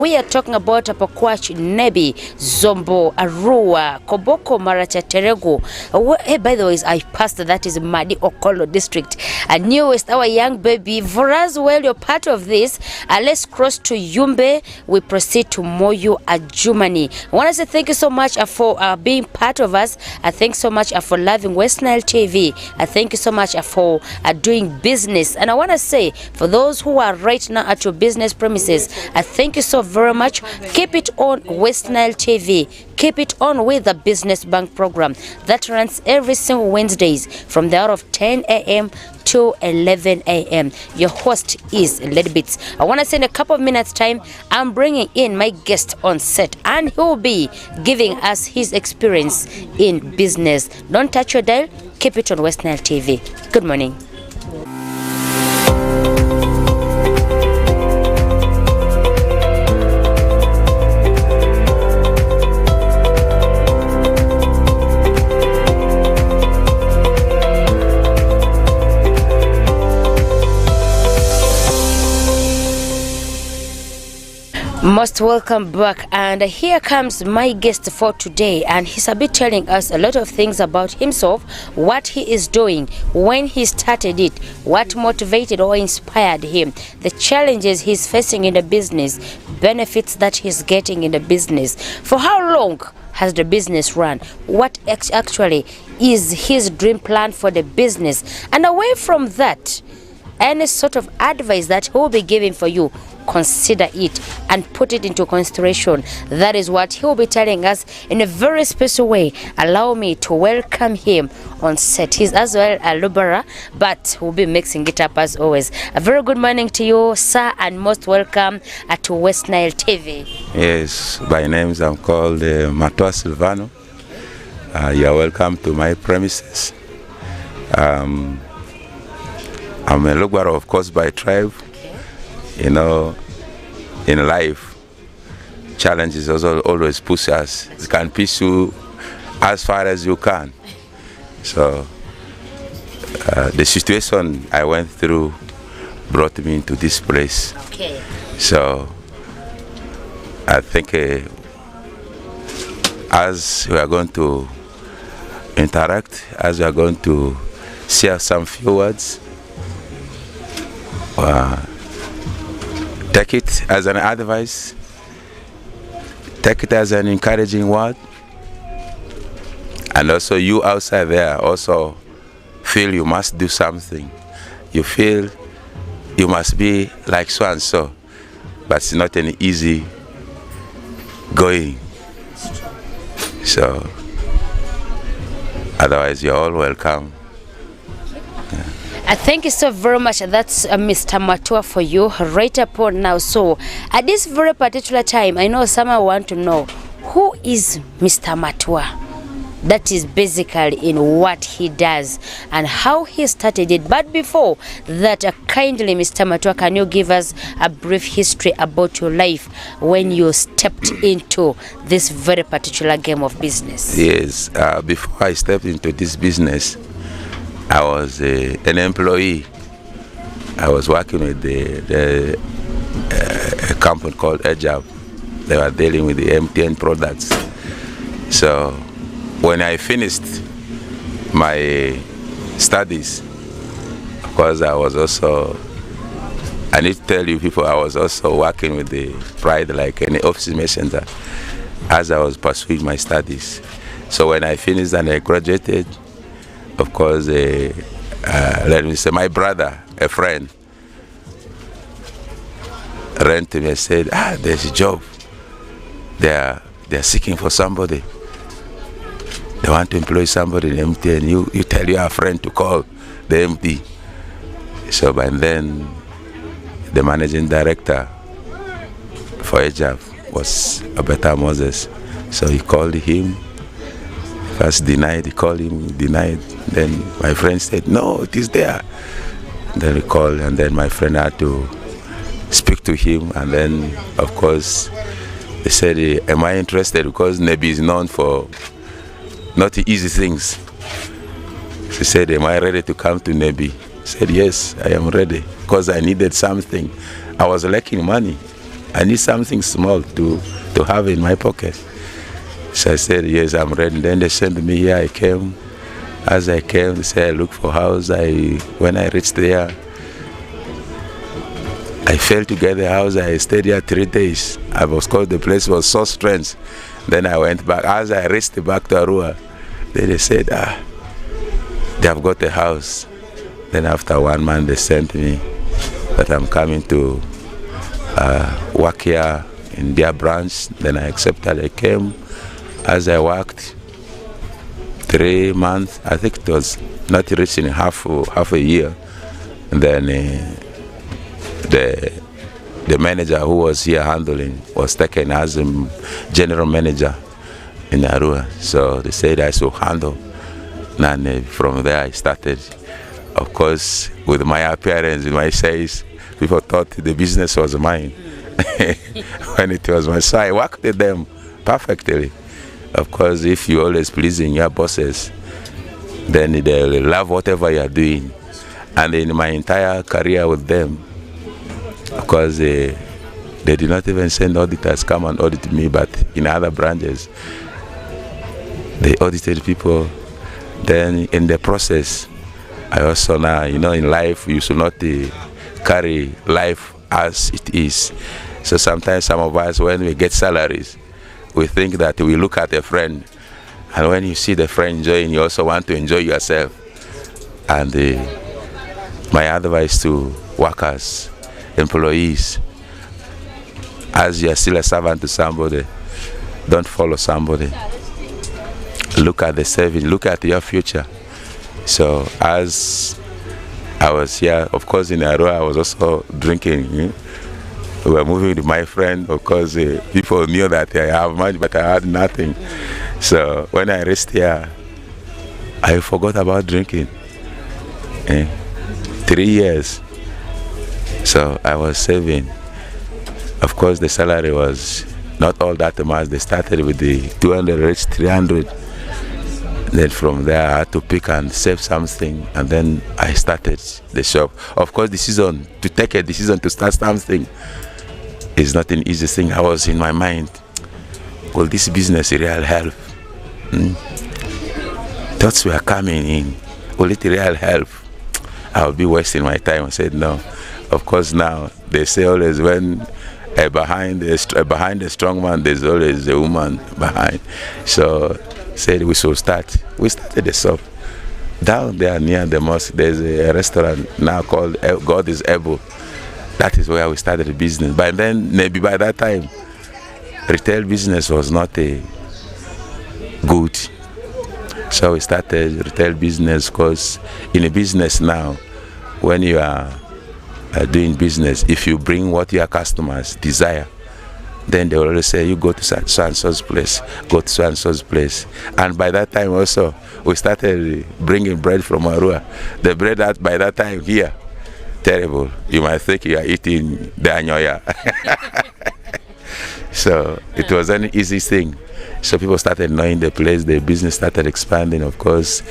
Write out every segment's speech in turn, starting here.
We are talking about Apakwach, Nebi, Zombo, Arua, Koboko, Maracha, Terego. Hey, by the way, I passed that is Madi Okolo district. And newest, our young baby. For us, well, you're part of this. Let's cross to Yumbe. We proceed to Moyo Ajumani. I want to say thank you so much for being part of us. I thank so much for loving West Nile TV. I thank you so much for doing business. And I want to say, for those who are right now at your business premises, I thank you so very much. Keep it on West Nile TV. Keep it on with the Business Bank program that runs every single Wednesdays from the hour of 10 a.m. to 11 a.m. Your host is Lady Bits. I want to say in a couple of minutes time, I'm bringing in my guest on set and he will be giving us his experience in business. Don't touch your dial. Keep it on West Nile TV. Good morning. Most welcome back, and here comes my guest for today, and he's a bit telling us a lot of things about himself, what he is doing, when he started it, what motivated or inspired him, the challenges he's facing in the business, benefits that he's getting in the business, for how long has the business run, what actually is his dream plan for the business, and away from that, any sort of advice that he will be giving for you, consider it and put it into consideration. That is what he will be telling us in a very special way. Allow me to welcome him on set. He's as well a Lubara, but we'll be mixing it up as always. A very good morning to you, sir, and most welcome to West Nile TV. Yes, by names I'm called Matua Silvano. You are welcome to my premises. I'm a Lubara, of course, by tribe. You know, in life, challenges also always push us. You can push you as far as you can. So, the situation I went through brought me into this place. Okay. So, I think as we are going to interact, as we are going to share some few words, take it as an advice, take it as an encouraging word, and also you outside there also feel you must do something. You feel you must be like so and so, but it's not an easy going. So otherwise you're all welcome. Thank you so very much. That's Mr. Matua for you right upon now. So at this very particular time, I know someone want to know who is Mr. Matua. That is basically in what he does and how he started it. But before that, kindly, Mr. Matua, can you give us a brief history about your life when you stepped into this very particular game of business? Yes, before I stepped into this business, I was an employee. I was working with a company called Ejab. They were dealing with the MTN products. So when I finished my studies, of course I was also, I need to tell you people, I was also working with the pride like an office messenger as I was pursuing my studies. So when I finished and I graduated, of course, let me say, my brother, a friend, ran to me and said, there's a job. They're seeking for somebody. They want to employ somebody in MTN. You tell your friend to call the MD. So by then, the managing director for Ejab was Abeta Moses. So he called him. First denied, he called him, denied. Then my friend said, no, it is there. Then he called, and then my friend had to speak to him. And then, of course, they said, am I interested? Because Nebi is known for not easy things. She said, am I ready to come to Nebi? I said, yes, I am ready, because I needed something. I was lacking money. I need something small to have in my pocket. So I said, yes, I'm ready. Then they sent me here. I came. As I came, they said, I look for house. When I reached there, I fell to get the house. I stayed here 3 days. I was called, the place was so strange. Then I went back. As I reached back to Arua, they said, they have got a house. Then after 1 month, they sent me that I'm coming to work here in their branch. Then I accepted. I came. As I worked 3 months, I think it was not reaching half a year. And then the manager who was here handling was taken as a general manager in Arua. So they said I should handle. And from there I started. Of course, with my appearance, with my size, people thought the business was mine. When it was mine. So I worked with them perfectly. Of course, if you're always pleasing your bosses, then they love whatever you're doing. And in my entire career with them, of course, they did not even send auditors come and audit me, but in other branches, they audited people. Then in the process, I also now, in life, you should not carry life as it is. So sometimes some of us, when we get salaries, we think that we look at a friend, and when you see the friend enjoying, you also want to enjoy yourself. And my advice to workers, employees, as you are still a servant to somebody, don't follow somebody. Look at the saving, look at your future. So as I was here, of course in Arua, I was also drinking. We were moving with my friend. Of course, people knew that I have money, but I had nothing. So when I reached here, I forgot about drinking. 3 years. So I was saving. Of course, the salary was not all that much. They started with the 200, reached 300. Then from there, I had to pick and save something, and then I started the shop. Of course, to take a decision to start something is not an easy thing. I was in my mind, will this business really help? Thoughts were coming in. Will it really help? I'll be wasting my time. I said no. Of course, now they say always when behind a strong man, there's always a woman behind. So said we should start. We started the shop. Down there near the mosque, there's a restaurant now called God is Able. That is where we started the business. But then, maybe by that time, retail business was not good. So we started retail business because in a business now, when you are doing business, if you bring what your customers desire, then they will always say, you go to so and so's place, go to so and so's place. And by that time also, we started bringing bread from Arua. The bread that by that time here, terrible. You might think you are eating the anyoya. So it was an easy thing. So people started knowing the place, the business started expanding. Of course,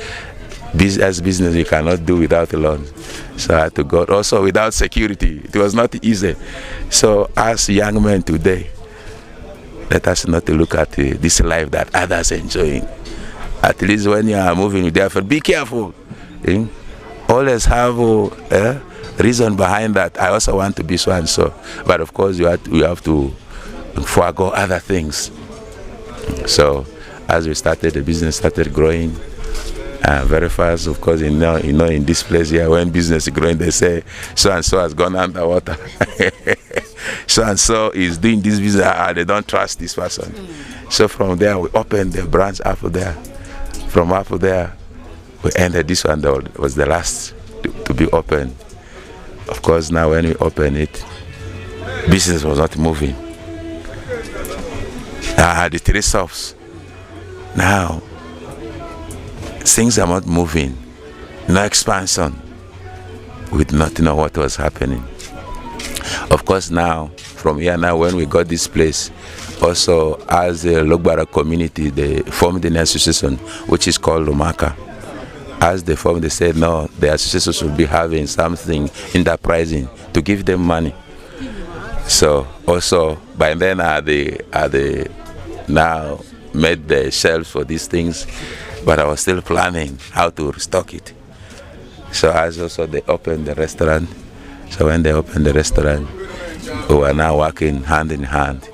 as business you cannot do without a loan. So I had to go. Also without security, it was not easy. So as young men today, let us not look at this life that others are enjoying. At least when you are moving with their friend, be careful. Always have a reason behind that. I also want to be so and so. But of course, you have to forego other things. So as we started, the business started growing very fast. Of course, in this place here, when business is growing, they say so and so has gone underwater. So and so is doing this business. They don't trust this person. So from there, we opened the branch up there. From up there, we ended this one. That was the last to be opened. Of course, now when we open it, business was not moving. I had the 3 shops. Now, things are not moving. No expansion. We did not know what was happening. Of course, now, from here now, when we got this place, also as a Logbara community, they formed an association, which is called Lumaka. As they formed, they said, no, the association should be having something enterprising to give them money. So also by then I now made the shelves for these things, but I was still planning how to restock it. So as also they opened the restaurant. So when they opened the restaurant, we were now working hand in hand.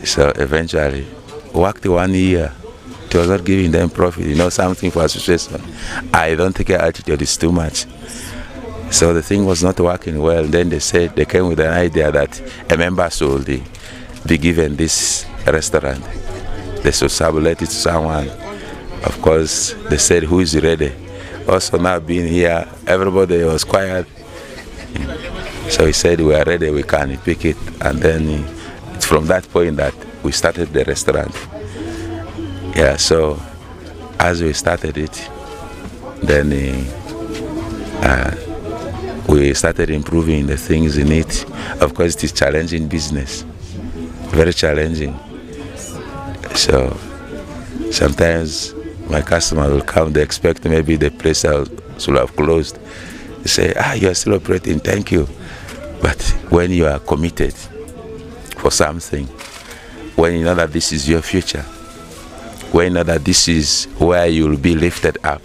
So eventually, worked 1 year. It was not giving them profit, something for association. I don't think our attitude is too much. So the thing was not working well. Then they came with an idea that a member should be given this restaurant. They should sublet it to someone. Of course, they said, who is ready? Also now being here, everybody was quiet. So he said, we are ready, we can pick it. And then it's from that point that we started the restaurant. Yeah, so as we started it, then we started improving the things in it. Of course, it is challenging business, very challenging. So sometimes my customer will come, they expect maybe the place should have closed. They say, you are still operating, thank you. But when you are committed for something, when you know that this is your future, when you know that this is where you will be lifted up,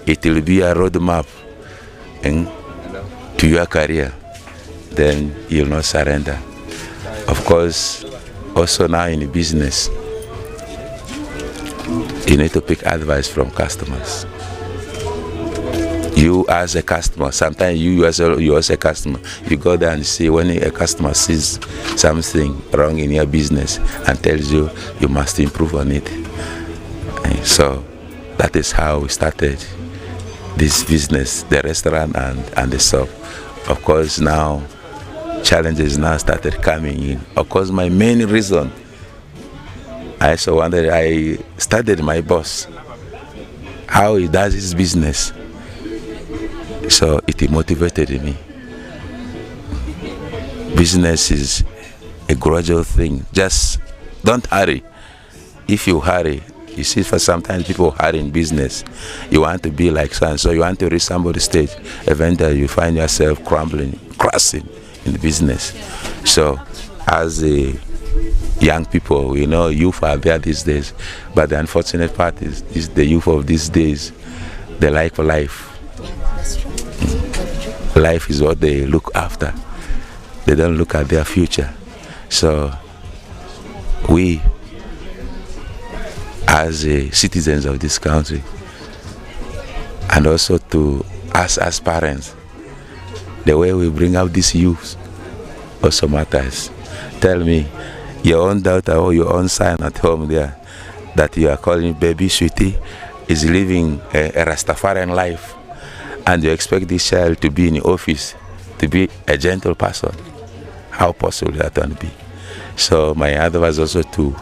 it will be a roadmap to your career, then you'll not surrender. Of course, also now in business, you need to pick advice from customers. You as a customer, sometimes you as a customer, you go there and see when a customer sees something wrong in your business and tells you, you must improve on it. And so that is how we started this business, the restaurant and the shop. Of course, now challenges now started coming in. Of course, my main reason, I also wondered, I studied my boss, how he does his business. So it motivated me. Business is a gradual thing. Just don't hurry. If you hurry, you see, for sometimes people hurry in business. You want to be like so you want to reach somebody's stage. Eventually you find yourself crashing in the business. So as a young people, youth are there these days. But the unfortunate part is the youth of these days, they like life. Life is what they look after. They don't look at their future. So we, as citizens of this country, and also to us as parents, the way we bring out these youth also matters. Tell me, your own daughter or your own son at home there that you are calling baby sweetie is living a Rastafarian life, and you expect this child to be in the office, to be a gentle person. How possible that can be? So my advice also to,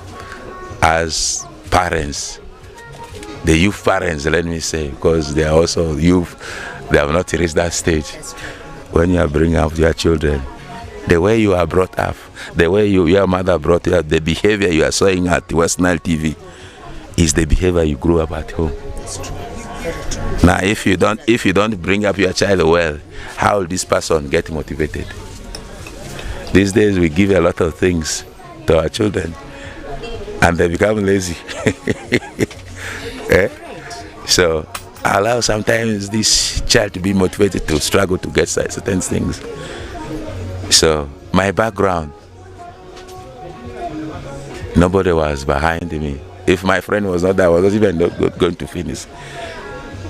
as parents, the youth parents, let me say, because they are also youth, they have not reached that stage. When you are bringing up your children, the way you are brought up, the way your mother brought you up, the behavior you are showing at WESTNILE TV is the behavior you grew up at home. Now, if you don't bring up your child well, how will this person get motivated? These days we give a lot of things to our children, and they become lazy. So allow sometimes this child to be motivated to struggle to get certain things. So my background, nobody was behind me. If my friend was not there, I was not even going to finish.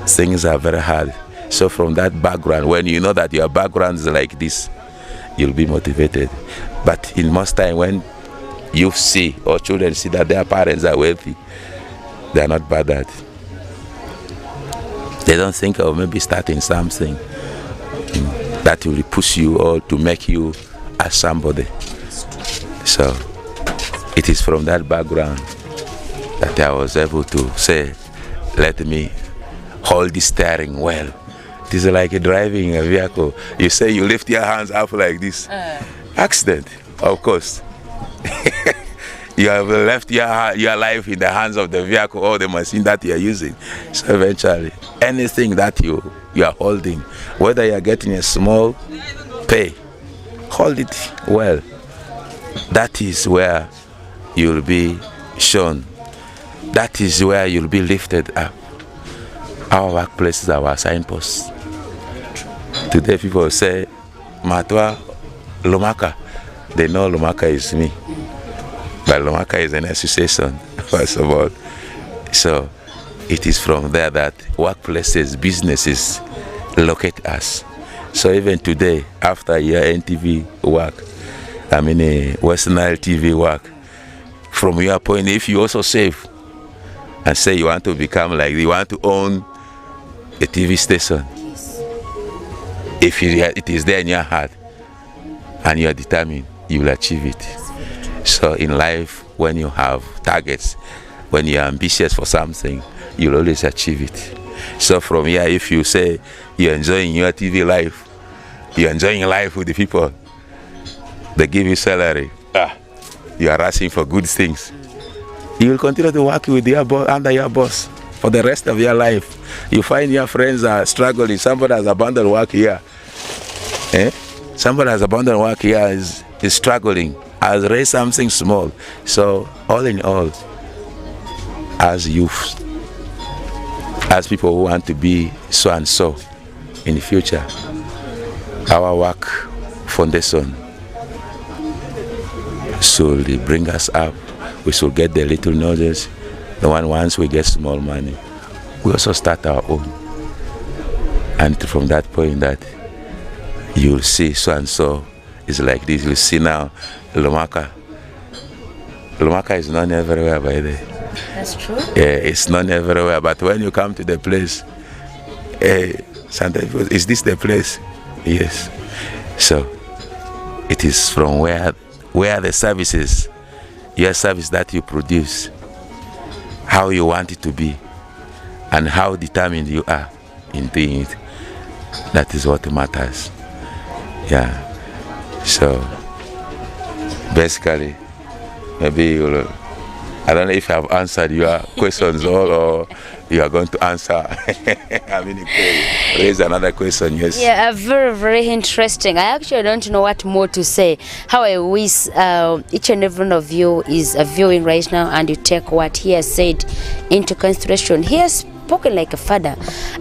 Things are very hard. So from that background, when you know that your background is like this, you'll be motivated. But in most time, when you see or children see that their parents are wealthy, they are not bad at. They don't think of maybe starting something that will push you or to make you as somebody. So it is from that background that I was able to say, let me hold the steering well. It is like driving a vehicle. You say you lift your hands up like this. Accident, of course. You have left your life in the hands of the vehicle or the machine that you are using. So eventually, anything that you are holding, whether you are getting a small pay, hold it well. that is where you'll be shown. That is where you'll be lifted up. Our workplaces are our signposts. Today people say, Matwa Lomaka. They know Lomaka is me. But Lomaka is an association, first of all. So it is from there that workplaces, businesses locate us. So even today, after your NTV work, WESTNILE TV work, from your point, if you also save and say you want to become like, you want to own a TV station, if it is there in your heart and you are determined, you will achieve it. So in life, when you have targets, when you are ambitious for something, you'll always achieve it. So from here, if you say you're enjoying your TV life, you're enjoying life with the people, they give you salary, you are asking for good things, you will continue to work with your under your boss for the rest of your life. You find your friends are struggling. Somebody has abandoned work here. Somebody has abandoned work here, is struggling, has raised something small. So all in all, as youth, as people who want to be so and so in the future, our work foundation should bring us up. We should get the little knowledge. Once we get small money, we also start our own. And from that point that you'll see so and so is like this. You'll see now Lomaka. Lomaka is known everywhere by the. That's true. Yeah, it's known everywhere. But when you come to the place, sometimes is this the place? Yes. So it is from where the services, your service that you produce, how you want it to be, and how determined you are in doing it. That is what matters. Yeah. So basically, maybe you'll, I don't know if I've answered your questions all, or you are going to answer. Raise another question, yes. Yeah, very, very interesting. I actually don't know what more to say. How I wish each and every one of you is viewing right now and you take what he has said into consideration. He has spoken like a father,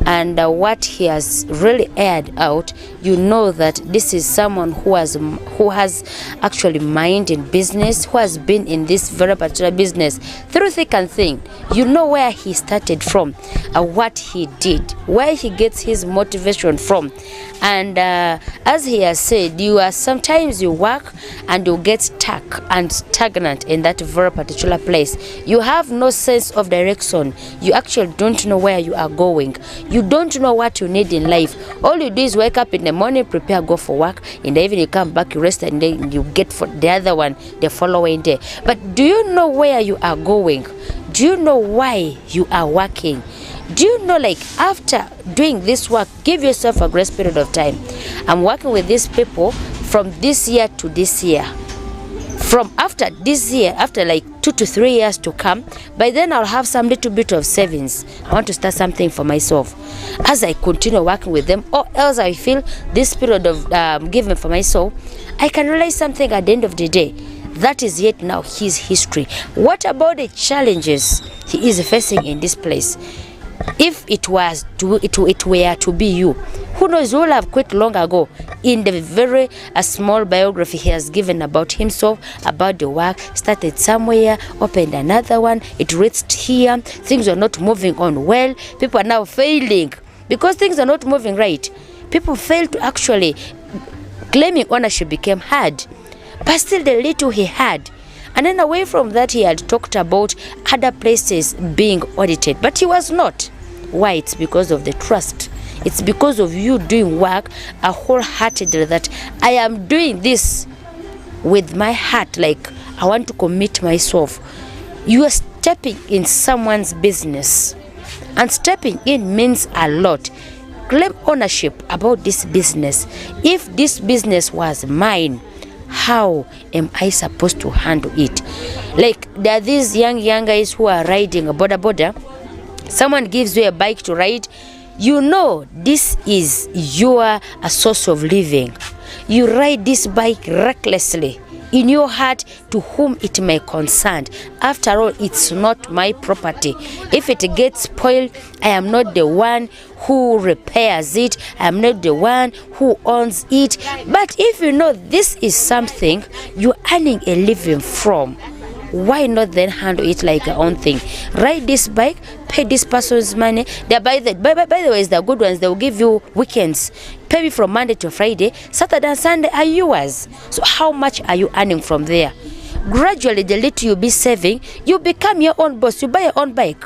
and what he has really aired out, you know that this is someone who has actually mind in business, who has been in this very particular business through thick and thin. You know where he started from, what he did, where he gets his motivation from. And as he has said, sometimes you work and you get stuck and stagnant in that very particular place. You have no sense of direction. You actually don't know where you are going. You don't know what you need in life. All you do is wake up in the morning, prepare, go for work. In the evening you come back, you rest, and then you get for the other one the following day. But do you know where you are going? Do you know why you are working? Do you know, like, after doing this work, give yourself a grace period of time. I'm working with these people from this year to this year. From after this year, after like 2 to 3 years to come, by then I'll have some little bit of savings. I want to start something for myself. As I continue working with them, or else I feel this period of giving for myself, I can realize something at the end of the day. That is yet now his history. What about the challenges he is facing in this place? If it were to be you, who knows, you will have quit long ago. In the very small biography he has given about himself, about the work, started somewhere, opened another one, it reached here, things are not moving on well, people are now failing because things are not moving right. People fail to actually, claiming ownership became hard, but still the little he had. And then away from that, he had talked about other places being audited, but he was not. Why? It's because of the trust. It's because of you doing work wholeheartedly, that I am doing this with my heart, like I want to commit myself. You are stepping in someone's business, and stepping in means a lot. Claim ownership about this business. If this business was mine, how am I supposed to handle it? Like, there are these young guys who are riding a border. Someone gives you a bike to ride. You know this is a source of living. You ride this bike recklessly. in your heart to whom it may concern. After all, it's not my property. If it gets spoiled, I am not the one who repairs it. I am not the one who owns it. But if you know this is something you're earning a living from, why not then handle it like your own thing? Ride this bike, pay this person's money. By the way, it's the good ones. They will give you weekends. Pay me from Monday to Friday. Saturday and Sunday are yours. So how much are you earning from there? Gradually, the little you be saving, you become your own boss. You buy your own bike.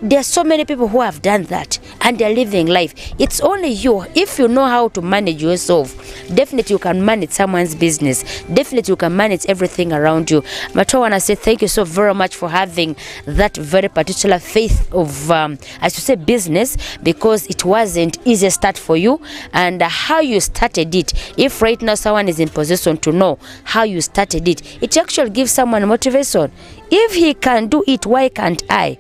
There are so many people who have done that and they're living life. It's only you. If you know how to manage yourself, definitely you can manage someone's business. Definitely you can manage everything around you. But I want to say thank you so very much for having that very particular faith of, I should say, business, because it wasn't easy start for you, and how you started it. If right now someone is in position to know how you started it, it actually gives someone motivation. If he can do it, why can't I?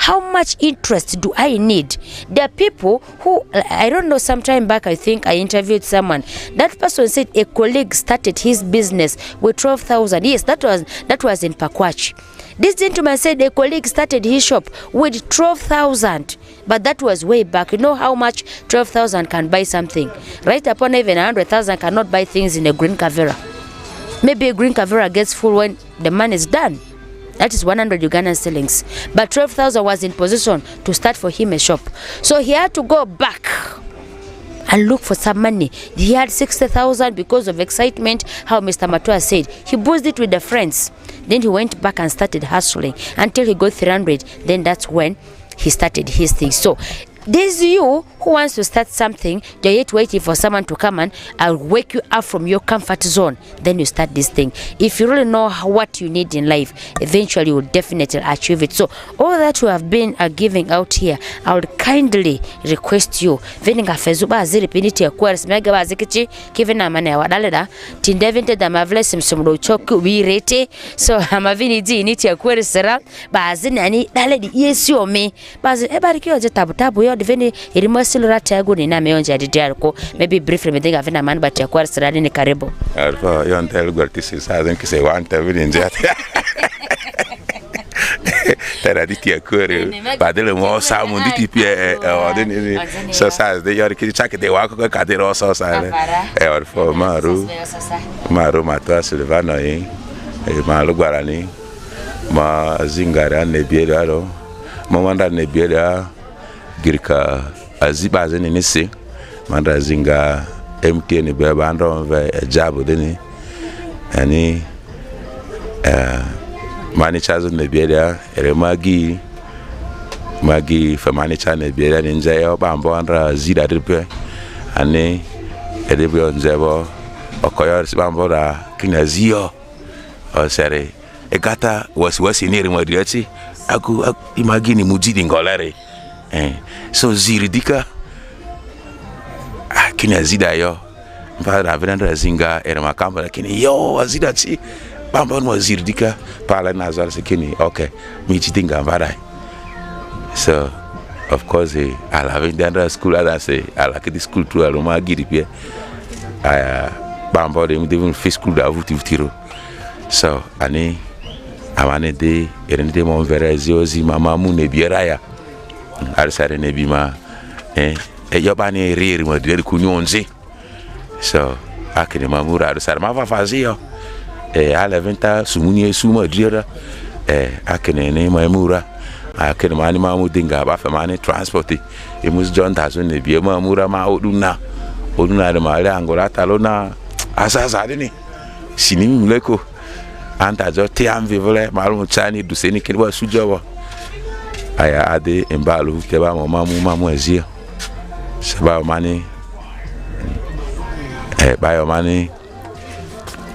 How much interest do I need? There are people who, I don't know, sometime back I think I interviewed someone. That person said a colleague started his business with 12,000. Yes, that was in Pakwach. This gentleman said a colleague started his shop with 12,000. But that was way back. You know how much 12,000 can buy something? Right upon even 100,000 cannot buy things in a green Kavera. Maybe a green Kavera gets full when the man is done. That is 100 Ugandan shillings. But 12,000 was in position to start for him a shop. So he had to go back and look for some money. He had 60,000 because of excitement, how Mr. Matua said. He boosted it with the friends. Then he went back and started hustling until he got 300. Then that's when he started his thing. So there's you who wants to start something, you're yet waiting for someone to come and wake you up from your comfort zone. Then you start this thing. If you really know what you need in life, eventually you will definitely achieve it. So all that you have been giving out here, I would kindly request you. Veninga fezuba aziri piniti ya kwers mega bazikichi kivena mane wadaleda tindevinte da mavles msumdo choku wirete. So amavini di initi ya kwersera bazini ani daledi yesio me bazi ebarikio je tabu yo diveni irimo silurata yagu ni na meonja didiarko maybe briefly me think avena man but ya kwersera ni karibu alfa yon tel gortisi sa then kise wanta vinja Taraditi a kore badele mo sa mo diti pie odeni so sa de yori ki chake de wako ka de ro so sa e or fo maru matwa silvano e malu guarani ma zingara ne bieda ro mo manda ne bieda girka aziba zeni ni se manda zinga MTN be bando ve jabo deni ani mani chazo ne bieda ere magi famani cha ne bieda ninja yo bambo andra zida dripe ani ede bi onzebo okoyor si bambo da kinazio o sere e gata wasi ni rimo diati aku imagine mujidi ngolare so ziridika kinazida yo mfara avenda zinga ere makamba lakini yo azida chi bamba mo zirdika pala nazar sekini okay mi chitinga varai. So of course I love the school as I say I like the school too aloma giripie bamba dem devon fi school da vutiro. So ani amane de erende mo vera ziozi mama mu ne bieraya arsare ne bima yobani riri mo de kunyonze. So akini mamura arsare ma fazio ala venta sumuni suma dira akene ne mamura akene mani mamu dinga ba fa mani transport e mus John tazo ne bie mamura ma oduna de mali angola talona asasa dini sinimi mleko anta jo tiam vivole malu chani duseni kinwa sujowo aya ade embalu ke ba mamu ezia seba mani ba yo mani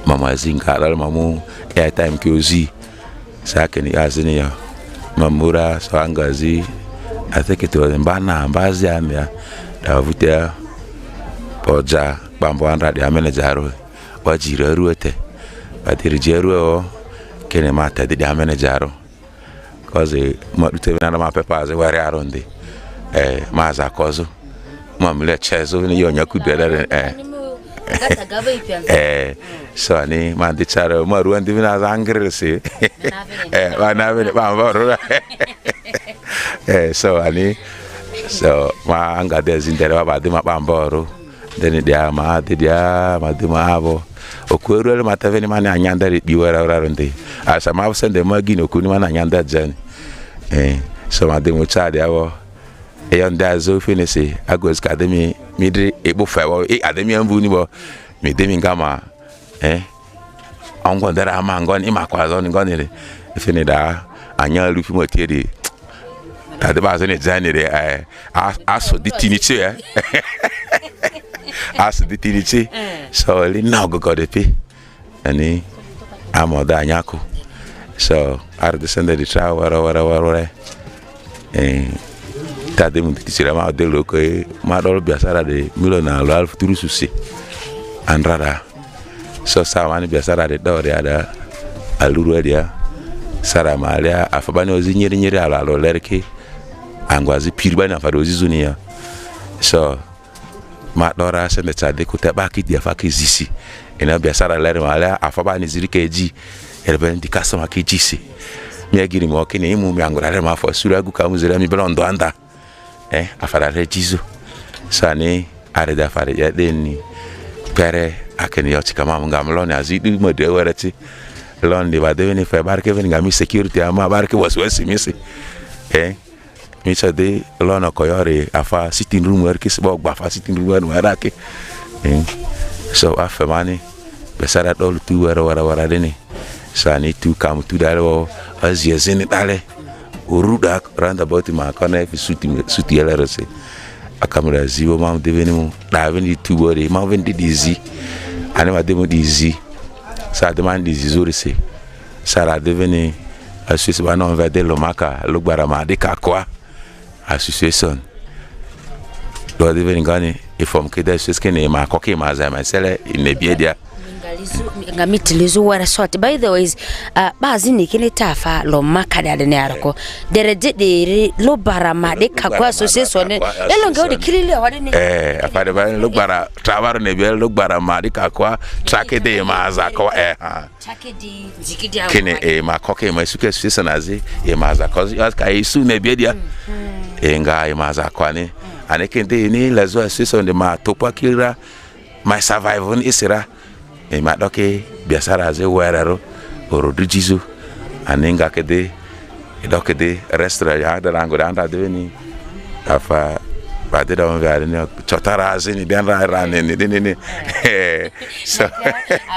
mama zinga dal mamu airtime kiozi sakeni azini ya mamura swangazi ateke to mbana mbazi amya davutia poja bambo andra de amenejaro wajira ruete badirjeru kene mata de amenejaro cause madute na ma pepa ze wari aronde maza kozo mamle chezo ni yonya kudela So ani mandi charo maru andi vina zangre se wana vile bamboro so ani so ma anga de zindere ba de ma bamboro deni dia ma de ma abo okweru le mata veni mani anyanda ri biwara ronde asa ma sende magi no kuni mana anyanda jan so ma de mo cha de awo e yonda zo finisi agos academy midri ebo fawo academy ambu ni bo mi de mi ngama ongo ndara ama ngoni makwa zo ngoni le fini da anya lu fi mo tiedi ta de ba zo ne jani re aso di tinichi aso di tinichi so li na go de pe ani amoda anyako so ar de sende di tra wara tade mu tisira ma de loko ma do biasara de milona lo al futuru susi andrada so samani biasara de do ada aluru dia sara malia afabani ozinyiri ala lo lerke angwazi pirbani afado zizunia so ma dora sende tade ko teba ki dia fa ki zisi ina biasara ler malia afabani zirike ji elben di customer ki jisi mi agiri mo kini imu mi angura ma fo sura gu ka muzira mi belondo anda afara rejizo sani are da fare ya deni pere akeni yoti kama ngamloni azidi mode wereti londi ba deveni fe barke veni ngami security ama barke waswasi misi mi chade lona koyore afa sitting room werki sbo gba fa sitting room werake so afemani besara dol tu wara deni sani tu kam tu dalo azia zeni dale uruda randa boti ma kone fi suti elerese akamera zibo ma deveni mu da veni tubore ma veni dizi ani ma demo dizi sa demande dizi zorese sara deveni association ba non vede lo maka lo gbara ma de kakwa association do deveni gani ifom ke da association ma koke ma za ma sele inebiedia ngamitilizo wara sort by the ways bazini kile tafa lo makada de nerako de lo barama de kakwa association elo ngodi kilile wadini afade ba lo bara trawaro ne be lo bara ma de kakwa trake de ma za ko trake di zikidi kene ma koke ma suke association azi ma za ko ka isu ne be dia nga ma za ko ani anekende ni lazo association de ma topa kira my survival isira ma doke biasara ze weraro orodu jizu aninga kede doke de restaurant ya da rango da deveni afa bade da ngare ne chotara zini den rane ni so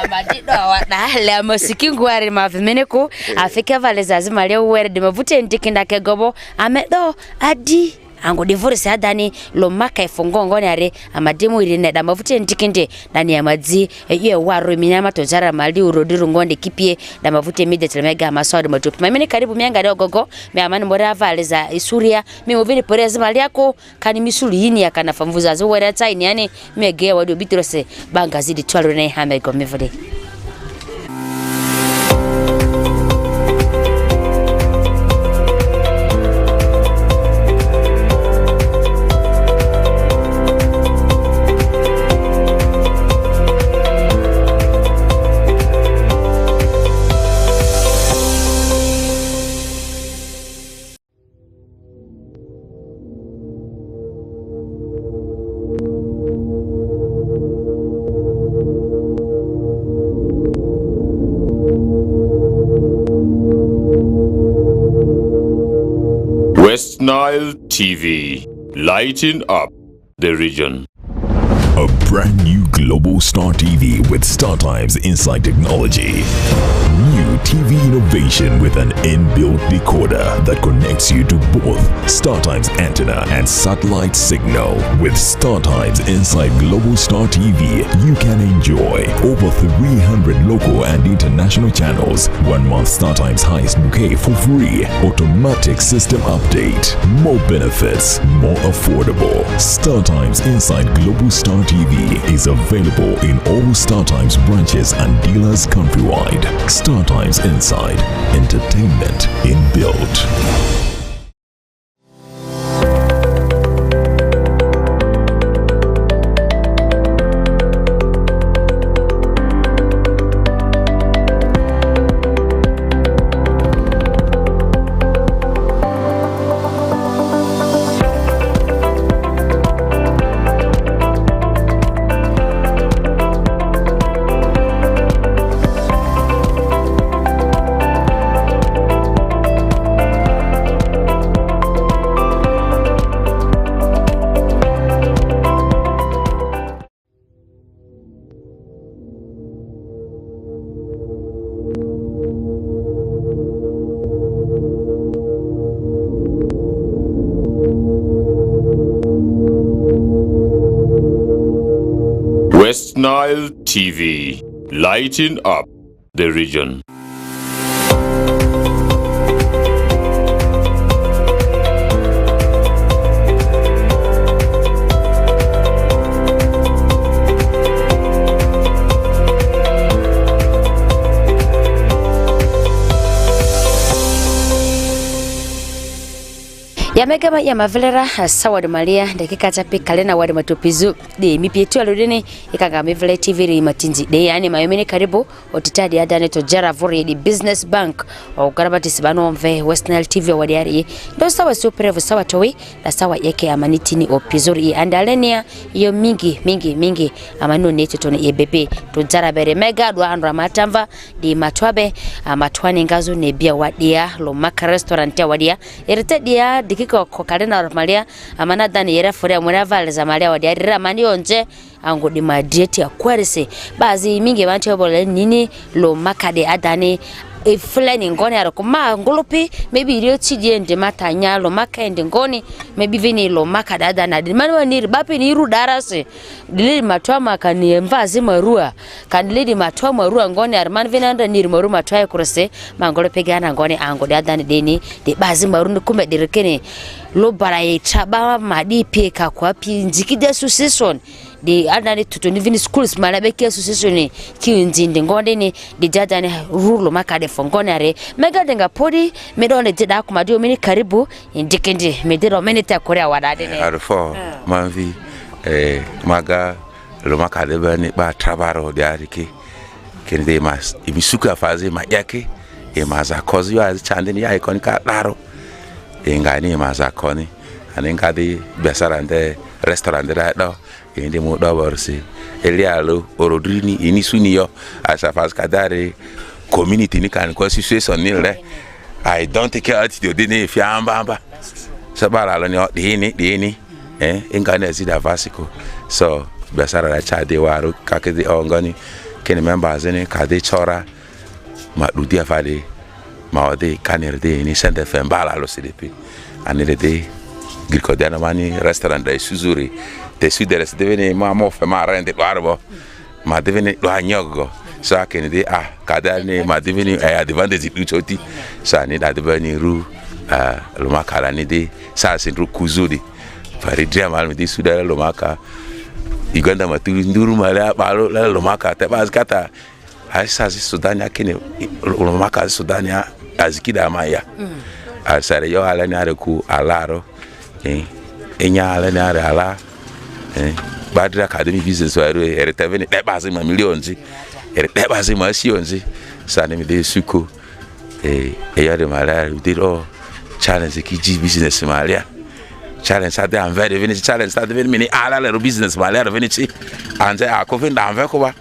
abadi do wada le musiki ngware mavimeneko afika valeza zimale were de mavute ndikinda ke gobo amedo adi ango divorce adani lo maka ifongongo nyare amademu irine da mavute ndikinde ndani ya madzi ye waro minyama tozara mali urodiru ngonde kipie da mavute mide mega maswadi matupu mimi karibu mianga dogogo mi amani mbora valeza isuria mi movini porezi mali yako kani misuli yini yakana famvuza zo wera taini yani mege wadi bitrose banga zidi twalo ne hame go mivode. WESTNILE TV, lighting up the region. A brand new Global Star TV with StarTimes Inside Technology. New TV innovation with an inbuilt decoder that connects you to both StarTimes antenna and satellite signal. With StarTimes Inside Global Star TV, you can enjoy over 300 local and international channels, 1 month StarTimes highest bouquet for free, automatic system update, more benefits, more affordable. StarTimes Inside Global Star TV is available in all StarTimes branches and dealers countrywide. StarTimes Inside, entertainment inbuilt. WESTNILE TV, lighting up the region. Yamegama ya mavelera sawa de Maria dakika chapi kalena wadi matupizu de mipietu aludini ikanga mivele TV ri matinzi de yani mayomeni karibu otitadi adane to jara vori di business bank o garabati sibano mve WESTNILE TV wadi ari ndo sawa superevu sawa towi na sawa yeke amanitini opizuri andalenia iyo mingi amanu neto toni ebebe to jara bere mega do andra matamva di matwabe matwani ngazo ne bia wadia lo maka restaurant ya wadia irite dia ko kalena Maria amana dani yera fore mura vale za Maria wadi arira mani onje ango di madieti akwarese bazi mingi bantu obole nini lo makade adani e fulani ngoni arako ma ngolopi maybe rio chije nde matanya lo makende ngoni maybe vini lo makada adana di mani wani bapi ni ru darase dili matwa makani mvazi marua kandili matwa marua ngoni arman vinanda ni maru matwa kurese mangolopi gana ngoni ango di adani deni de bazi maru kumbe direkene lo baraye chaba madi peka kwa pi njikide association de adani tutoni vini schools malabeki association ki nzinde ngonde ni de jadani rulo makade fongonare mega denga podi medone jida kumadio mini karibu indikende medero menita korea wadade ne arfo manvi maga lo makade bani ba trabaro de ariki kende mas imisuka faze ma yake e maza kozi ya chandeni ya ikonika daro ngani maza koni aninga di besarande restaurant da do indi mu do borsi elialo orodrini ini suniyo asa fas kadare community ni kan ko situation ni le I don't take care of the ni fiamba sabara lo ni dini ngani azida vasiko so besara la chade waru kakedi ongani kene members ni kade chora ma dudi afade ma ode kanerde ni sende fembala lo CDP anile de Girkodana mani restaurant da Suzuri te suderes devene ma mo fe ma rende barbo ma devene lo anyogo sa kene de kadani ma devene advantage duchoti sa ni da devene ru lo makala ni de sa sin ru kuzudi fari drama de sudara lo maka iganda maturu nduru mala balo lo maka te bazkata asa Sudania kene lo maka Sudania azikida maya asare yo ala ni areku alaro enya ala ni ala badra academy business waro eretavene debazi ma millions debazi ma sionzi sane mi de suko yare mala did all challenge ki business malia challenge sa de envers de venir challenge sa de venir mini ala le business malia de venir ci anje a ko venda envers ko ba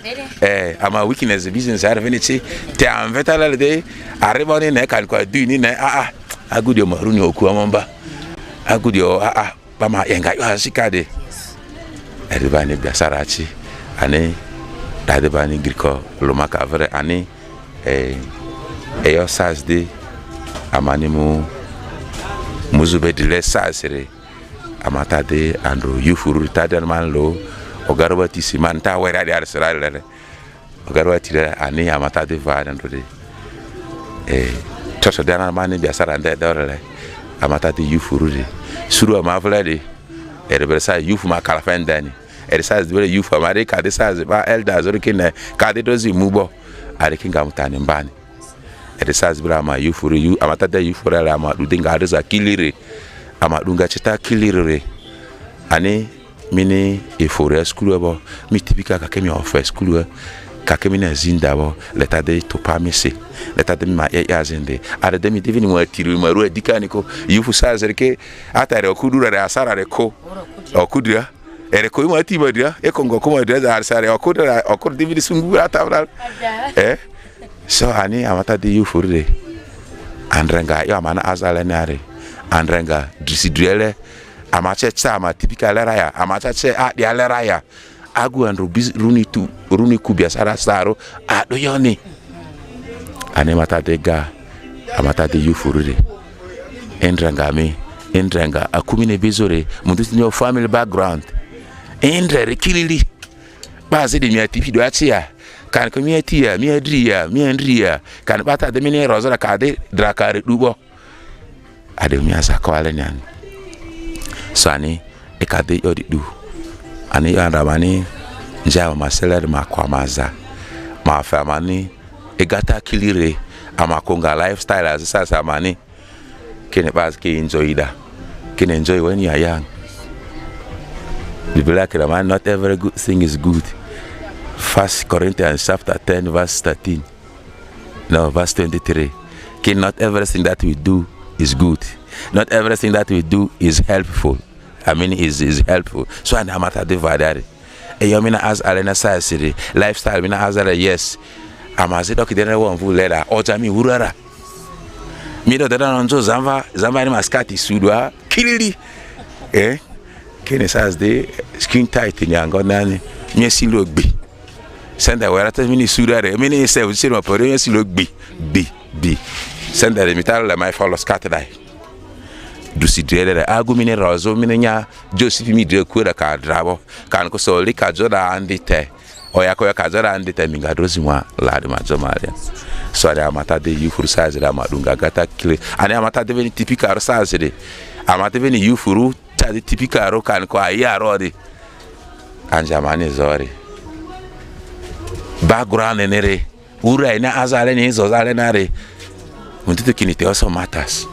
ama weakness business ara venir ci te envers ala le de arriba ni ne kan ko du ni ne agudio maruni oku amamba agudio ba ma yenga yo asikade edibani biasarachi ani dadibani griko lomaka vere ani yo sasde amani muzube dile sasere amata de andro yufuru tadan man lo ogarwati simanta wera de arsalale ogarwati ani amata de va andro de toto dana mani biasara nde dorele amata de yufuru de suru amavle de erebersa yufu makala fendani eresaz de yufu amare ka de saz ba elders orikine ka de dozi mubo arikinga mutani mbani eresaz bra ma yufu yu amata de yufu ra ma dudinga areza kilire amadunga chita kilire ani mini efore school bo mi tipika ka kemi of school ka kemi na zinda bo leta de to pamisi leta de ma ya zinde ara de mi devini mo tiru maru dikani ko yufu saz reke atare okudura re asara re ko okudura ere ko mo ati badia e kongo ko mo de asara okudura okur devini sungu atabra so ani amata de yufu re andrenga yo amana azala nare andrenga drisidrele amache chama tipika leraya amache dia leraya agu andro runi kubia sara saro do yoni ane mata de ga amata de yufurure endrenga akumine bizore mundu no family background endre kilili Bazi di mi tipi do atia. Kan ko mi atia, mi andria, kan bata de mini rozora kade drakare dubo. Ade mi asa ko ale nyan. So ani e kade yodi du. Ani yanda mani njama masela de makwamaza. Ma famani e gata kilire amakonga lifestyle as sasa mani. Kene baz ke enjoy da. Can enjoy when you are young. The black man, not every good thing is good. 1 Corinthians chapter 10 verse 13. No, verse 23. Okay, not everything that we do is good. Not everything that we do is helpful. I mean, is helpful. So I'm at a divider. And you mean as Alena Sasiri, lifestyle, mean as a yes. I'm as a doctor, then one full letter, or Jamie Urara. Mido da non zo zamba ni maskati sudwa kilili kene sas de skin tight ni angonani mi silo gbe senda wera ta mini sudwa re mini se se no pore mi silo gbe bi senda re mitala la mai follow scatter dai du si dere agu mini rozo mini nya joseph mi de ku da ka drabo kan ko so li ka joda andite oya ko ka joda andite mi ga dozi mwa la de majo maria. So ada amata de yufuru saze da madunga gata kile ani amata de veni tipika saze de amata veni yufuru ta de tipika ro kan ko ayi aro de anja mani zori background enere ura ina azale ni zo zale nare mutito kinite also matters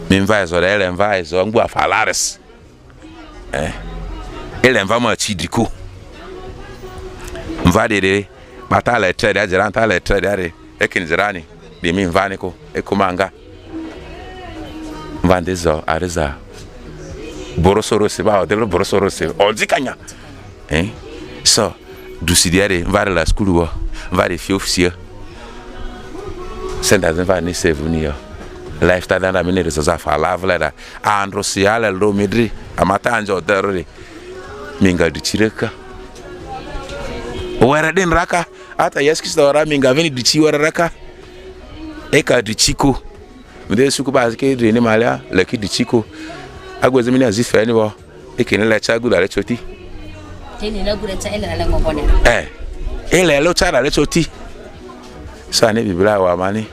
minva zo ele enva zo ngbu afalares ele enva ma chidiko mva de matala trade ajira antala trade are ekinzirani de mi mvani ko ekumanga mvandezo areza borosoro se ba de borosoro se ozikanya so dusidiare mvare la school wo mvare fi officer senda mvani sevuni yo lifestyle na minere za fa lavela andro siala lo midri amata anjo derre minga dichireka wera den raka ata yeskis da wara minga veni dichi wara raka eka dichiko mde suku ba ke drene malia leki dichiko agweze mini azifa ni wo ekene la chagu la choti teni na gure cha ele la ngobone ele lo cha la choti so ani bibla wa mani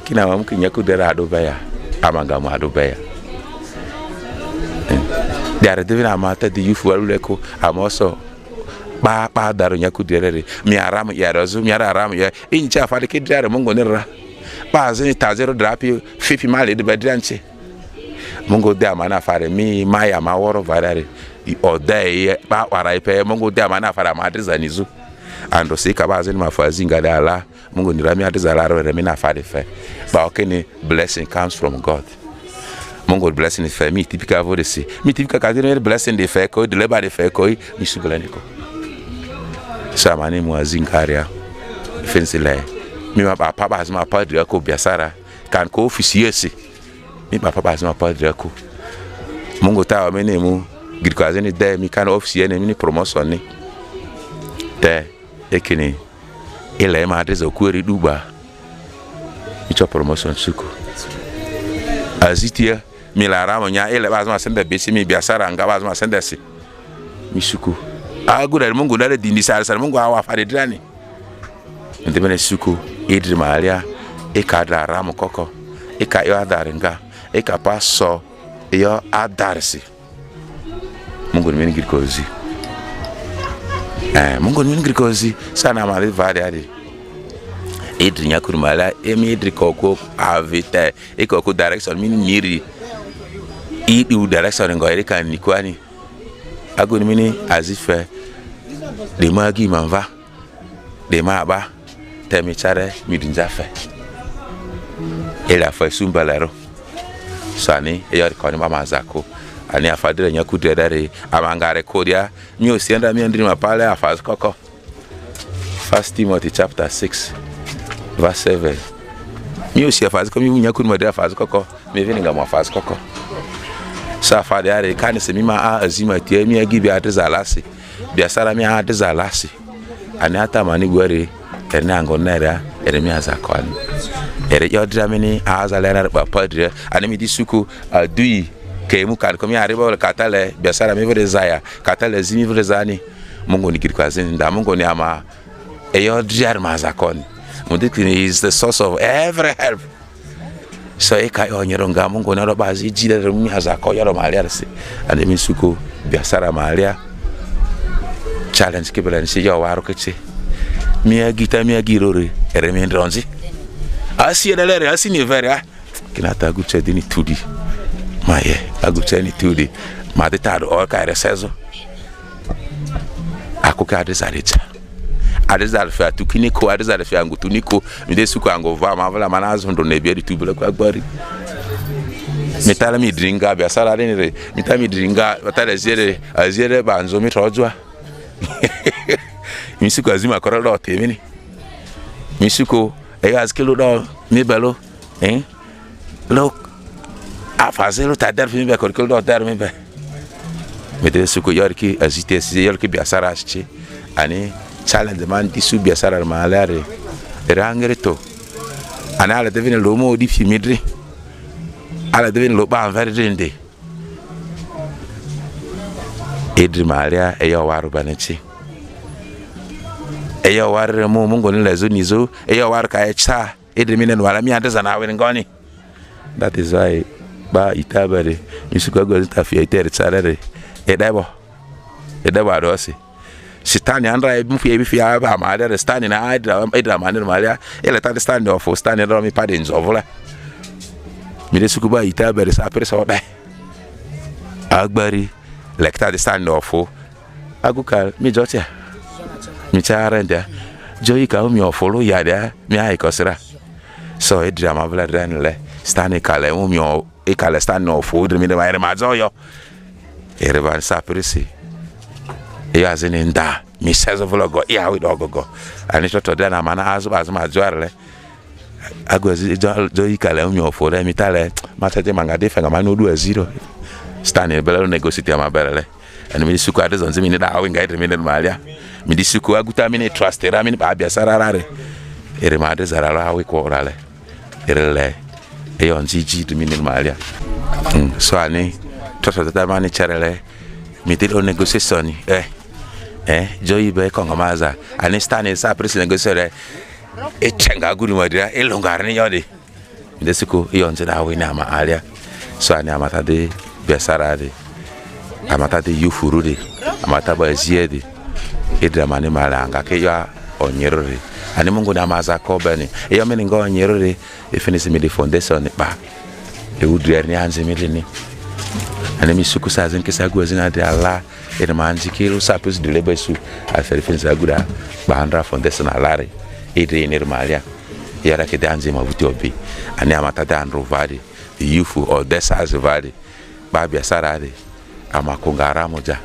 kina wa mkinya ku dera ado baya amanga mu ado baya there devina amata di yufu waleko amoso ba daru nyaku derere mi aram ya rozu mi aram ya incha afade ke dare mongo nira ba zini tazero drapi fifi male de badranche mongo de amana fare mi maya ma woro varare o dai ba wara ipe mongo de amana fare ma dizanizu ando sika ba zini mafazi ngada ala mongo nira mi adizala ro mi na fare fe ba okene blessing comes from God. Mongo blessing is for me typical vodesi mi typical kadire blessing de fe ko de leba de fe ko mi sugulaniko samani muazinkaria fensile mi ma papa bazima padre ko biasara kan ko officier mi papa bazima padre ko mungo tawa menemu girkwazeni de mi kan officier ne mi promotion ni te ekini ile ma adrezo kweri duba mi cho promotion suko azitia mi la ramo nya ile bazima sende besi mi biasara nga bazima sende si mi suko agura mungu ndale dindi sala mungu awa fare drani ndemene suku idri malia ekadra ram koko eka yo adaringa eka paso yo adarsi mungu ni ngir kozi mungu ni ngir kozi sana mali vade adi idri nyakuru mala emi idri koko avite ekoko direction mini miri idu direction ngo erika ni kwani agoni mini azife de magi manva de maba temichare midinjafe ela fa sumbalero sani eyo koni mama zako ani afadire nyaku dedare amangare kodia mi osienda mi ndiri mapale afaz koko 1 Timothy chapter 6 verse 7 mi osia afaz ko mi nyaku madira afaz koko mi vininga mo afaz koko sa fade are kan se mi ma azima tie mi agi bi adizalasi biasara mi adizalasi ani ata mani gwere ene angonera ere mi azakwani ere yodra mini azalera ba padre ani mi disuku adui ke mu kan ko mi arriba katale biasara mi vre zaya katale zimi vre zani Mungu ni kirikazini nda Mungu ni ama eyo diar mazakoni mudikini is the source of every help. So eka yo nyeronga Mungu na roba zijira rumi hazako yoro malia si ande misuko biasara malia challenge kibela si yo waro keche mia gita mia girore eremi ndronzi asi edelere asi ni vera kinata guche dini tudi maye aguche ni tudi madetado o ka resezo akuka desarita adezal fa tukiniko adezal fa ngutuniko midesuko angova mavala manazo ndo nebia ditubula kwa gbari metala mi dringa bia sala renere mitala mi dringa batala ziere banzo mitrojwa misuko azima korolo temini misuko azkelo do mibelo lo afazelo tadar fi be korkelo do dar mebe medesuko yorki azite yorki bia sarachi ani challenge man disu biasara malare rangereto ana ala devine lomo di fimidri ala devine lo ba verdende edri malia eyo waru banechi eyo waru mo mungo ni lezo nizo eyo waru ka echa edri minen wala mi ande zana wen ngoni. That is why ba itabare misuko go tafia itere tsarere edebo adosi sitani andra mfu ebifi aba maada stani na idra manir malia ele tande stani of stani ro mi pade nzovula mi de sukuba itabare sa peresa oba agbari lekta de stani of aguka mi jotia mi charenda joyi ka mi ofolo yada mi ai kosra so idra mavula danle stani kale mi o e kale stani of idra mi de maire mazoyo ere ban sa peresi ya zini nda mi sezo vlogo ya wi dogogo ani toto dana mana azuma jwarle agwazi jo ikale mi ofore mi tale matete mangade fenga manu du aziro stani belo negotiate amabele ani mi suku ade zonzi mi da awi ngaide mi malia mi disuku aguta mi trustera mi ba bia sararare ere ma de zarala awi ko orale ere e onjiji mi malia so ani toto dana mani charele mi tilo negotiation joyi be konga maza ani stani sa president negosere e chenga guri madira e longarni yodi ndesiko yonze da wina ma alia so ani amata de besarade amata de yufurude amata ba ziede e dramani malanga ke ya onyerore ani mungu na maza ko beni e yo meni ngo onyerore e finisi mi de foundation ba e udri ni anze mi ni ani mi suku sa zin ke sa gwazina de Allah ina manji kilo sapus de lebesu a ferifensa guda bandra foundation alare ide ni malia yara ke danze mabuti obi ani amata dan rovadi yufu or desas vadi babia sarade amakonga ramoja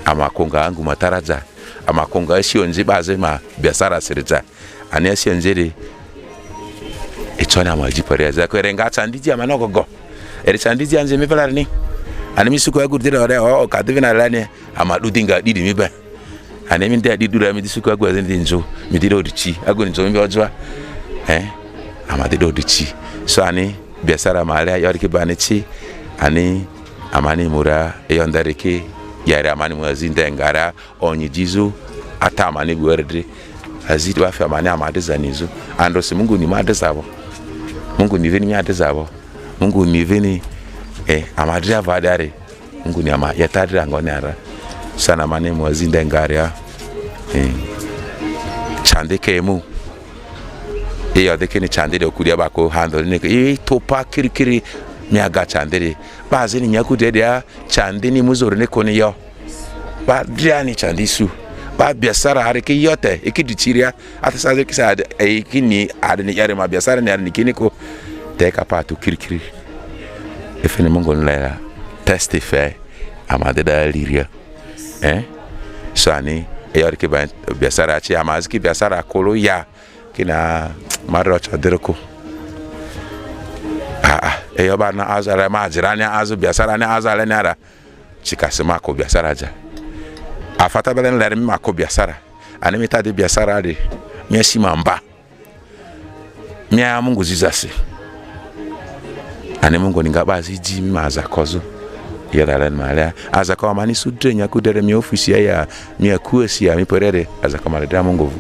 amakonga angu mataraja amakonga esionzi bazema biasara sirija ani esionzi echona majipareza ko renga tsandiji amanogogo eri tsandiji anze mepelarni ani misuko agurdire ore o kadivina lane amadudinga didi miba ani mi nda didura mi disuko agwaze ndinjo mi dide odichi agonjo mi ojwa amade odichi so ani biasara malia yorike banichi ani amani mura eyondareke yare amani muazinda ngara onyijizo ata amani buerde azidi wafi amani amade zanizo ando si Mungu ni made zabo Mungu ni veni made zabo Mungu ni veni amadria vadare Mungu ni ama yatadira ngone ara sana mane muazinda ngara chande kemu ya deke ni chande de okudia bako handle ni topa kirikiri mi aga chandere bazi ni nyaku de chande ni muzoro ne koni yo ba dia ni chandisu ba biasara hareke yote ekidichiria atasaze kisa ekini ade ni yare ma biasara ni ni kiniko teka patu kirikiri efene Mungu nlela testify amade da liria sani yorike ba biasara chi amaziki biasara kolo ya kina maro chadereko eyo ba na azara ma jirani azu biasara ni azala ni ara chikasema ko biasara ja afata belen ler mi mako biasara ani mita de biasara de miasi mamba mia Mungu zizasi ani Mungu ningabazi ji maza kozo Yadalen Malia, as a common sudren, Yakudere, mi officia, mi akusia, mi perere, as a command Dramongo.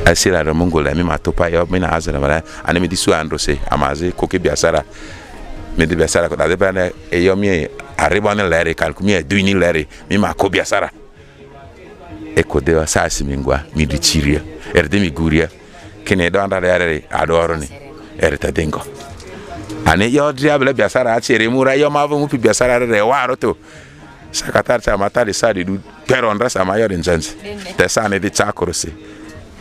I see that Mongo, let me matopa, Mina Azana, and me disu Androse, Amaze, Koki Biasara, Medi Biasara, the banner, a yomi, a ribbon Larry, Calcumia, doing Larry, Mima Kobiasara. Eco de Sassimingua, Midichiria, Erdemi Guria, Kenedo and Adoroni, Eritadengo. And your diable Biasara, Remura, your mother will be Biasara, Waroto. Sakatarcha Mata decided to Peron Rasa Mayor in Jens, the son of the Chakorosi.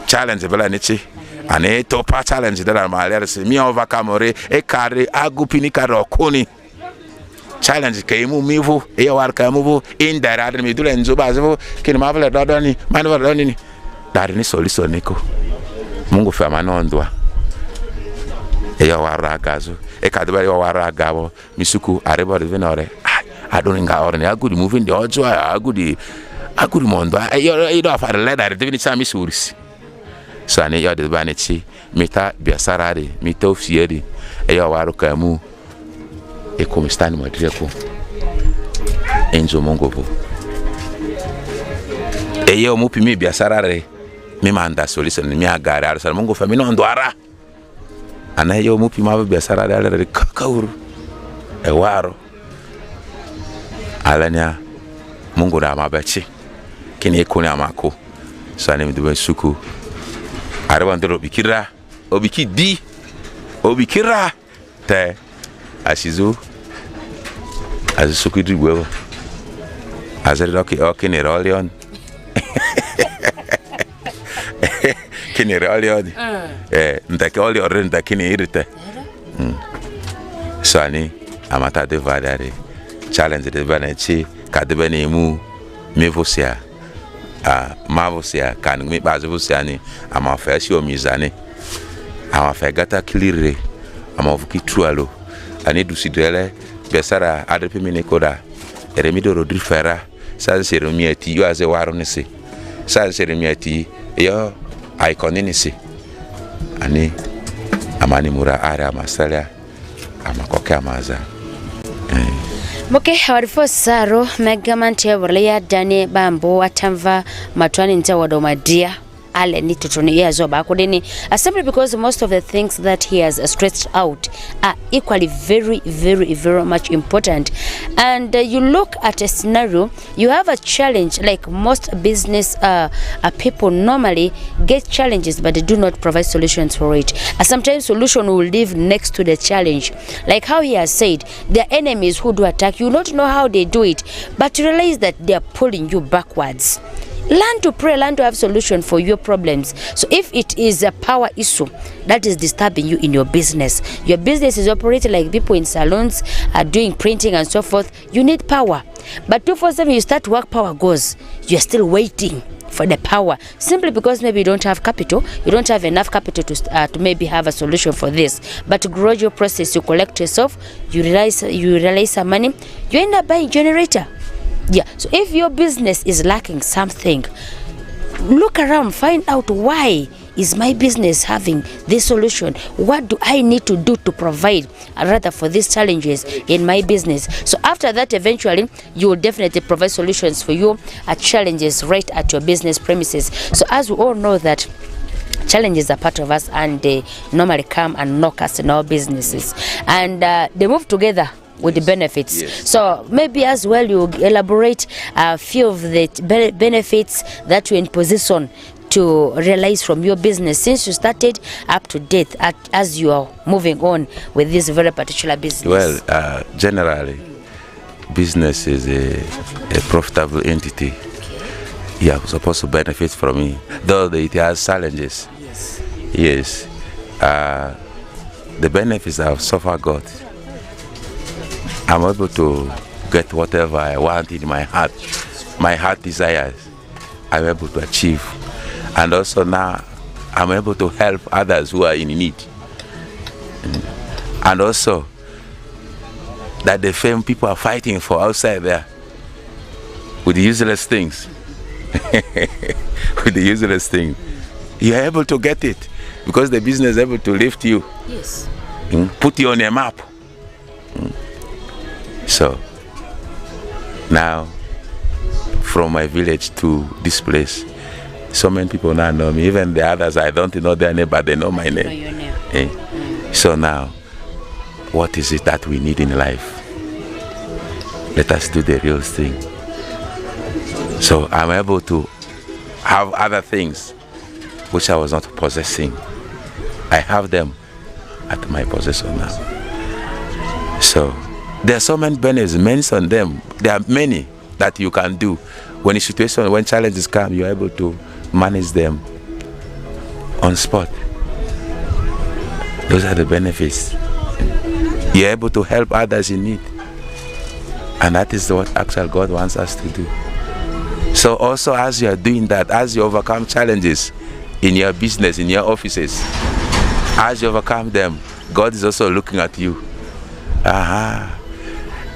Challenge Belanici, and a topa challenge that are my letters, me over Camore, a carry, Agupinica or Coni. Challenge came Mivu, Eawar Camuvu, in the Radmi Duran Zubazo, Kin Marvel Dodoni, Manuel Donini, Darini Soliso Nico, Mungo Famanondua, Eawara Gazo, a Cadbury Wara Gabo, Misuku, Areba Venore. I don't think I good moving the odds, I good mondo. You don't have a letter, the Sam Missouri. So I need the vanity, Meta Biasaradi, Mito Fieri, Eawaro Camu. E come stanno a dire Enzo Mongovo e io mupi mi biasarare mi manda soluzione mi agare al Mongo fammi non doara ana io mupi ma biasarare al kakuru e waro alania Mongo da mabachi kini ekoni amako sane mi dube suku areba ndoro bikira obikidi obikira te Asizu, as a suki will, as a rocky or Kinerolion. Kinerolion, the only or the Kinirite. Sonny, Amata de Vadari, challenge the Vanity, Cadebeni Mu, Mivosia, Mavosia, can me Bazavusiani, I'm a fair show Mizani, I'm a fagata clearly, I'm of Kitrualo. Ani dusidele besara adepe minekoda eremido rodrifera sa seremiati yo aze waronese sa seremiati yo iconinisi ani amani mura ara masala amakoka amaza Moke hawarifo saro megamante warleya dane bambo atamva matwani nta wadomadia ale ni tutuni ya zoba kodeni simply because most of the things that he has stretched out are equally very much important. And you look at a scenario, you have a challenge, like most business people normally get challenges but they do not provide solutions for it. Sometimes solution will live next to the challenge, like how he has said, the enemies who do attack you not know how they do it, but you realize that they are pulling you backwards. Learn to pray, learn to have solution for your problems. So if it is a power issue that is disturbing you in your business is operating like people in salons are doing printing and so forth, you need power. But 247 you start work, power goes, you're still waiting for the power simply because maybe you don't have capital, you don't have enough capital to maybe have a solution for this. But to grow your process, you collect yourself, you realize some money, you end up buying generator. Yeah, so if your business is lacking something, look around, find out why is my business having this solution. What do I need to do to provide rather for these challenges in my business? So after that, eventually, you will definitely provide solutions for your challenges right at your business premises. So as we all know that challenges are part of us and they normally come and knock us in our businesses. And they move together with the benefits. Yes. So maybe as well you elaborate a few of the benefits that you're in position to realize from your business since you started up to date as you are moving on with this very particular business. Well, generally, business is a profitable entity. Okay. You are supposed to benefit from it, though it has challenges. Yes. The benefits I've so far got, I'm able to get whatever I want in my heart desires, I'm able to achieve. And also now, I'm able to help others who are in need. And also, that the same people are fighting for outside there, with the useless things. With the useless thing. You're able to get it, because the business is able to lift you. Yes. Put you on a map. So now, from my village to this place, so many people now know me. Even the others, I don't know their name, but they know my name. Your name. So now, what is it that we need in life? Let us do the real thing. So I'm able to have other things which I was not possessing. I have them at my possession now. So there are so many benefits, mention them. There are many that you can do. When challenges come, you're able to manage them on spot. Those are the benefits. You're able to help others in need. And that is what actually God wants us to do. So also as you are doing that, as you overcome challenges in your business, in your offices, as you overcome them, God is also looking at you.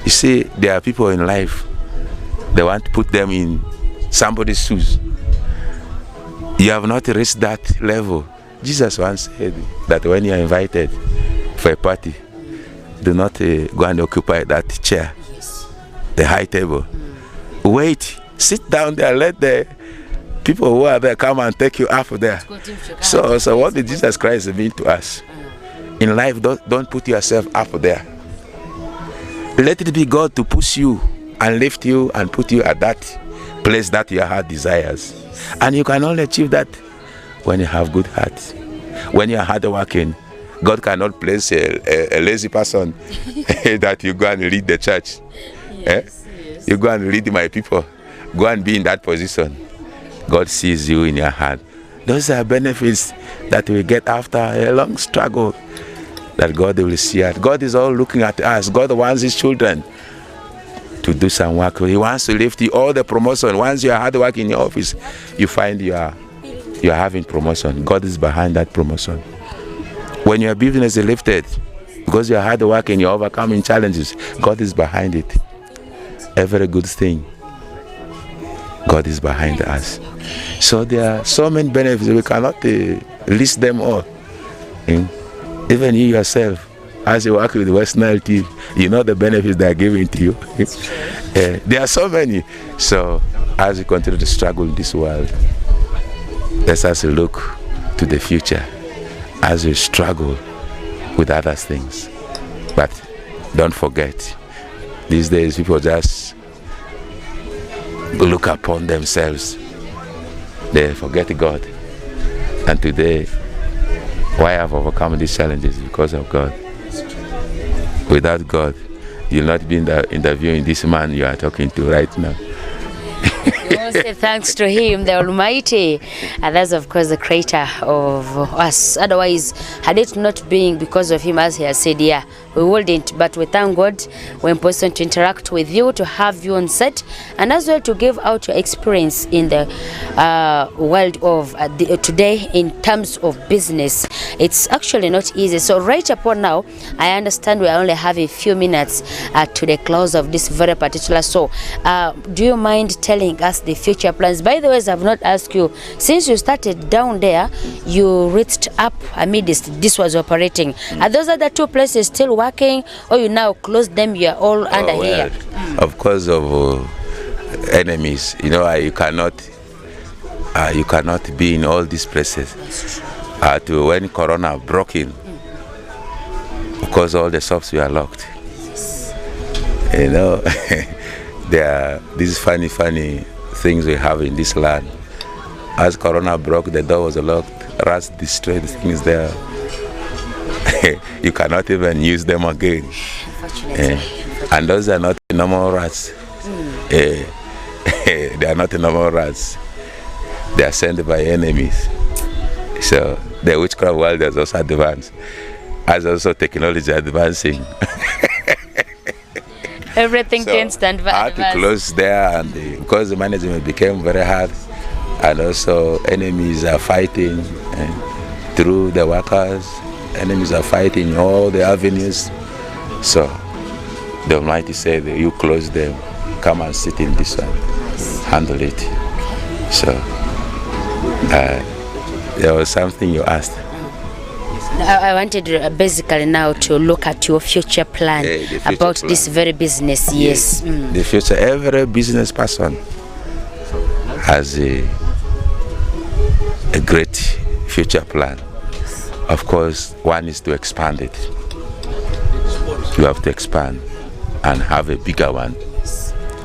You see, there are people in life, they want to put them in somebody's shoes. You have not reached that level. Jesus once said that when you are invited for a party, do not go and occupy that chair, the high table. Wait, sit down there, let the people who are there come and take you up there. So what did Jesus Christ mean to us? In life, don't put yourself up there. Let it be God to push you and lift you and put you at that place that your heart desires. And you can only achieve that when you have good heart. When you are hardworking, God cannot place a lazy person that you go and lead the church. Yes. You go and lead my people. Go and be in that position. God sees you in your heart. Those are benefits that we get after a long struggle that God will see at. God is all looking at us. God wants his children to do some work. He wants to lift you. All the promotion. Once you are hard work in your office, you find you are having promotion. God is behind that promotion. When your business is lifted, because you are hard work and you're overcoming challenges, God is behind it. Every good thing, God is behind us. So there are so many benefits, we cannot list them all. Even you yourself, as you work with WESTNILE TV, you know the benefits they are giving to you. There are so many. So as we continue to struggle in this world, let us look to the future as we struggle with other things. But don't forget, these days people just look upon themselves. They forget God. And today, why I've overcome these challenges? Because of God. Without God, you'll not be interviewing this man you are talking to right now. We all say thanks to him, the Almighty, and that's of course the creator of us. Otherwise, had it not been because of him, as he has said, yeah, we wouldn't. But we thank God we're in position to interact with you, to have you on set, and as well to give out your experience in the world of today in terms of business. It's actually not easy. So right upon now, I understand we only have a few minutes to the close of this very particular show. Do you mind telling us the future plans? By the way, I've not asked you, since you started down there, you reached up amidst this was operating. Are those other two places still working, or you now closed them? You're all under here. Of course, of enemies, you cannot be in all these places. To when Corona broke in, of course, all the shops were locked. There are these funny things we have in this land. As Corona broke, the door was locked. Rats destroyed things there. You cannot even use them again. And those are not normal rats. They are not normal rats. They are sent by enemies. So the witchcraft world has also advanced. As also technology advancing. Everything So tends to advance. I had to close there, and because the management became very hard, and also enemies are fighting through the workers. Enemies are fighting all the avenues. So the Almighty said, you close them, come and sit in this one, handle it. So there was something you asked. I wanted basically now to look at your future plan The future about plan. this very business. Yes. The future, every business person has a great future plan. Of course, one is to expand it. You have to expand and have a bigger one.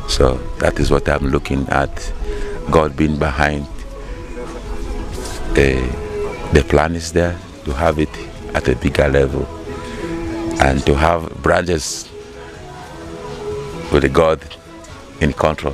So that is what I'm looking at. God being behind. The plan is there to have it at a bigger level and to have branches with God in control.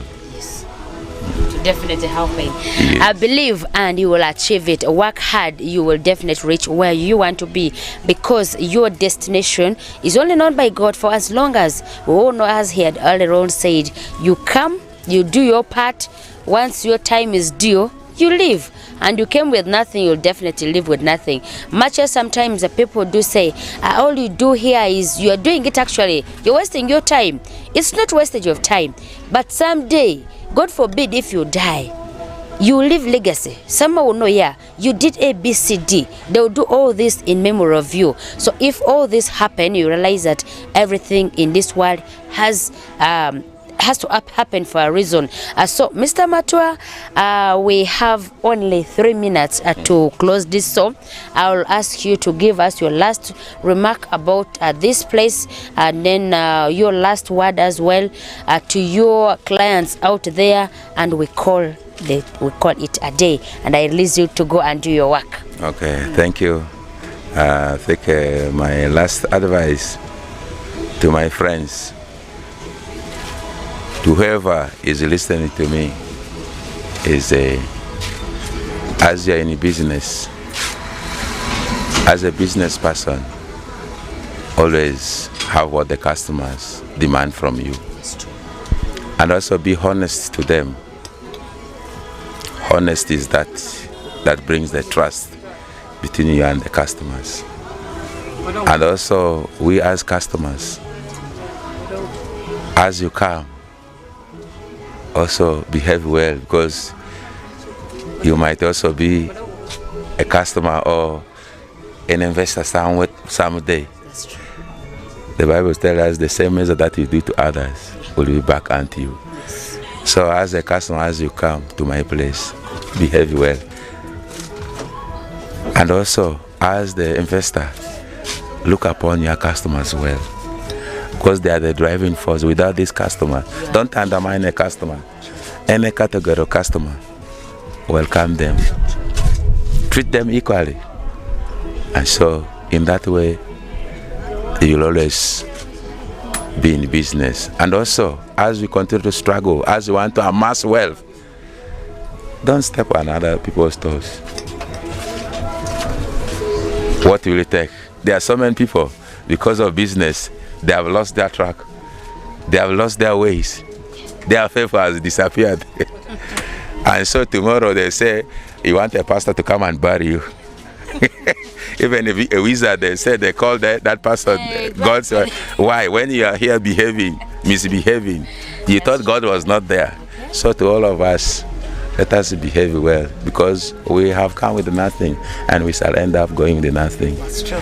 Definitely helping. Yes. I believe, and you will achieve it. Work hard, you will definitely reach where you want to be, because your destination is only known by God. For as long as we all know, as he had earlier on said, you come, you do your part. Once your time is due, you leave. And you came with nothing, you'll definitely leave with nothing. Much as sometimes the people do say, all you do here is, you are doing it actually, you're wasting your time. It's not wastage of time, but someday, God forbid, if you die, you will leave legacy. Someone will know, yeah, you did A, B, C, D. They will do all this in memory of you. So if all this happen, you realize that everything in this world has to happen for a reason. So Mr. Matua, we have only 3 minutes to close this. So I'll ask you to give us your last remark about this place, and then your last word as well to your clients out there, and we call it a day, and I release you to go and do your work. Okay, thank you. I think my last advice to my friends, to whoever is listening to me, is as you're in business, as a business person, always have what the customers demand from you. And also be honest to them. Honesty is that brings the trust between you and the customers. And also, we as customers, as you come, also behave well, because you might also be a customer or an investor someday. That's true. The Bible tells us the same measure that you do to others will be back unto you. Yes. So as a customer, as you come to my place, behave well. And also, as the investor, look upon your customers well, because they are the driving force. Without this customer, don't undermine a customer. Any category of customer, welcome them. Treat them equally. And so, in that way, you'll always be in business. And also, as we continue to struggle, as we want to amass wealth, don't step on other people's toes. What will it take? There are so many people, because of business, they have lost their track. They have lost their ways. Their faith has disappeared. And so tomorrow they say, you want a pastor to come and bury you. Even a wizard, they call that person God. Why? When you are here misbehaving, you thought God was not there. So to all of us, let us behave well, because we have come with nothing and we shall end up going with nothing. That's true.